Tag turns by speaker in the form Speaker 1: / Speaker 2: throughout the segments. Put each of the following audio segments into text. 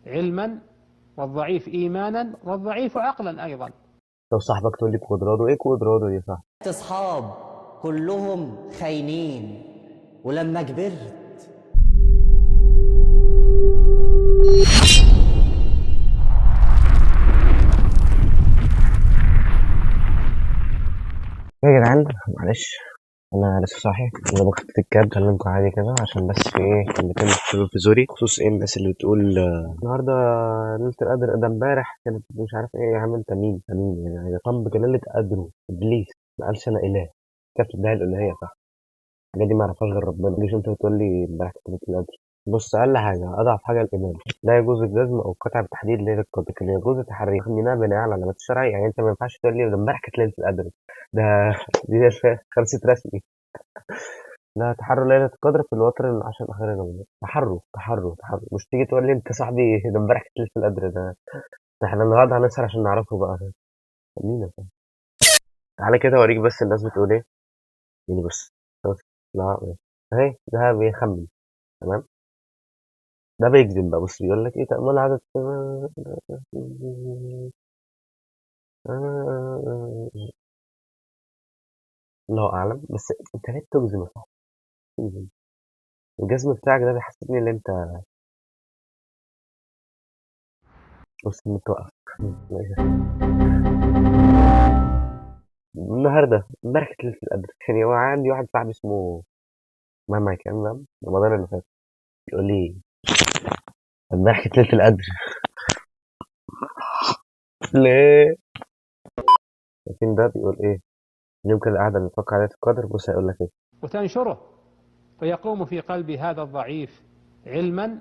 Speaker 1: علما والضعيف إيمانا والضعيف عقلا أيضا.
Speaker 2: لو صاحبك تقول لي كوادرادو، ايه كوادرادو دي؟ صح.
Speaker 3: اصحاب كلهم خاينين، ولما كبرت
Speaker 2: يا جدعان معلش، انا لسه صاحي. انا بكتب الكاب اكلمكم عادي كده عشان بس في ايه كلمتين محطوطين في زوري بخصوص ايه الناس اللي بتقول النهارده ليله القدر. ده امبارح كانت مش عارف ايه. يا عم انت مين؟ انت مين يعني؟ ده طب ليله قدره ابليس، ما قالش انا اله. كانت بتدعي الالوهيه صح؟ الحاجات دي ما يعرفهاش غير ربنا. ما تجيش انت بتقول لي امبارح كانت ليله القدر. بص، اقل حاجه اضعف حاجه الايمان. لا يجوز الجزم او القطع بتحديد ليله القدر، لكن يجوز تحريف منها بناء على علامات الشرعيه. يعني انت ما ينفعش تقول لي ده امبارح كانت ليله القدر. ده دي خلصت رسمي. لا، تحرّوا ليلة القدر في الوتر العشر الأخير من رمضان. تحرّوا، مش تيجي تقول لي أنت صاحبي ده امبارح كانت ليلة القدر. ده إحنا النهارده هنسهر عشان نعرفه بقى. مين ده؟ تعالَ كده أوريك بس الناس بتقول إيه. يعني بُص، بُص، لا ماشي. أهي ده بيخمن. تمام، ده بيكذب بقى. بُص بيقول لك إيه تأمل عدد الله أعلم. بس أنت ليه بتجزم يا صاحبي؟ تجزم. الجزم بتاعك ده بيحسسني إن أنت بُص النت وقف. النهارده امبارح كانت ليلة القدر. يعني هو عندي واحد صاحبي اسمه مهما كان بقى رمضان اللي فات يقول لي امبارح كانت ليلة القدر. ليه؟ لكن ده بيقول ايه؟ يمكن القعدة اللي نتوقع عليها القدر. بص هيقول لك ايه؟
Speaker 1: وتنشره فيقوم في قلب هذا الضعيف علما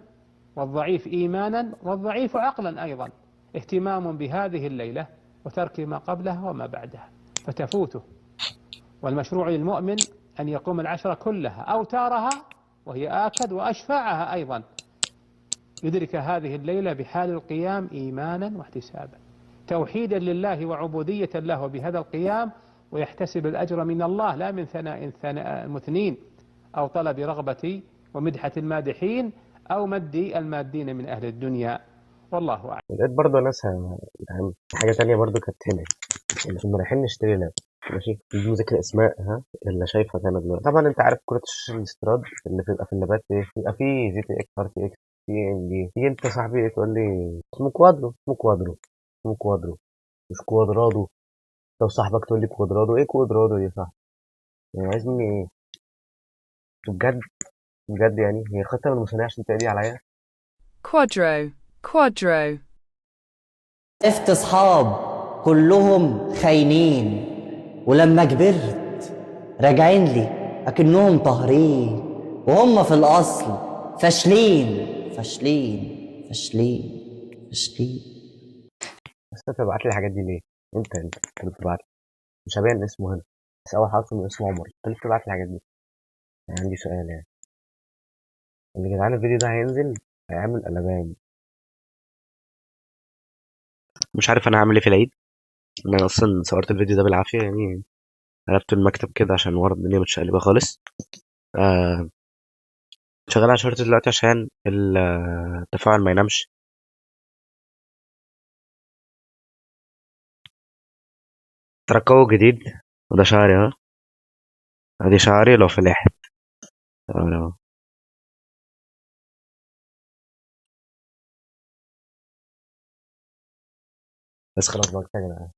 Speaker 1: والضعيف إيمانا والضعيف عقلا أيضا اهتمام بهذه الليلة وترك ما قبلها وما بعدها فتفوته. والمشروع للمؤمن أن يقوم العشرة كلها أوتارها وهي آكد وأشفعها أيضا، يدرك هذه الليلة بحال القيام إيمانا واحتسابا توحيدا لله وعبودية له بهذا القيام، ويحتسب الأجر من الله لا من ثناء المثنين أو طلب رغبة ومدحة المادحين أو مد المادين من أهل الدنيا. والله أعلم.
Speaker 2: لقيت برضه ناس يعني حاجة تانية برضه كانت هنا. يعني كنا رايحين نشتري لاب ماشي، بدون ذكر اسماء. اللي شايفها كانت دلوقتي طبعا انت عارف كرة الشاشة الاستيراد اللي بتبقى في اللابات ايه، بيبقى فيه جي تي اكس ار تي اكس في ام دي. تيجي انت صاحبي تقول لي اسمه كوادرو مش كوادرادو. لو صاحبك تقول لي كوادرادو، ايه كوادرادو دي؟ صح. يعني عايز مني ايه؟ بجد بجد يعني هي خطة من المصنع عشان تقضي عليا.
Speaker 4: Quadro, quadro.
Speaker 3: عرفت اصحاب كلهم خاينين، ولما كبرت راجعين لي اكنهم طاهرين، وهم في الاصل فاشلين.
Speaker 2: بس انت بتبعت لي الحاجات دي ليه؟ انت اللي بتبعت لي. مش هبين اسمه هنا، بس اول حرف من اسمه عمر. انت ليه بتبعت لي الحاجات دي؟ يعني عندي سؤال يعني. اللي جدعان الفيديو ده هينزل هيعمل قلبان. مش عارف انا هعمل ايه في العيد. انا اصلا صورت الفيديو ده بالعافيه يعني. قلبت المكتب كده عشان ورا الدنيا متشقلبه خالص. آه شغال على شورت دلوقتي عشان التفاعل ما ينامش. ترقوه جديد. وده شعري ادي شعري لو فلاحت. آه، بس خلاص بقى كفاية يا جدعان.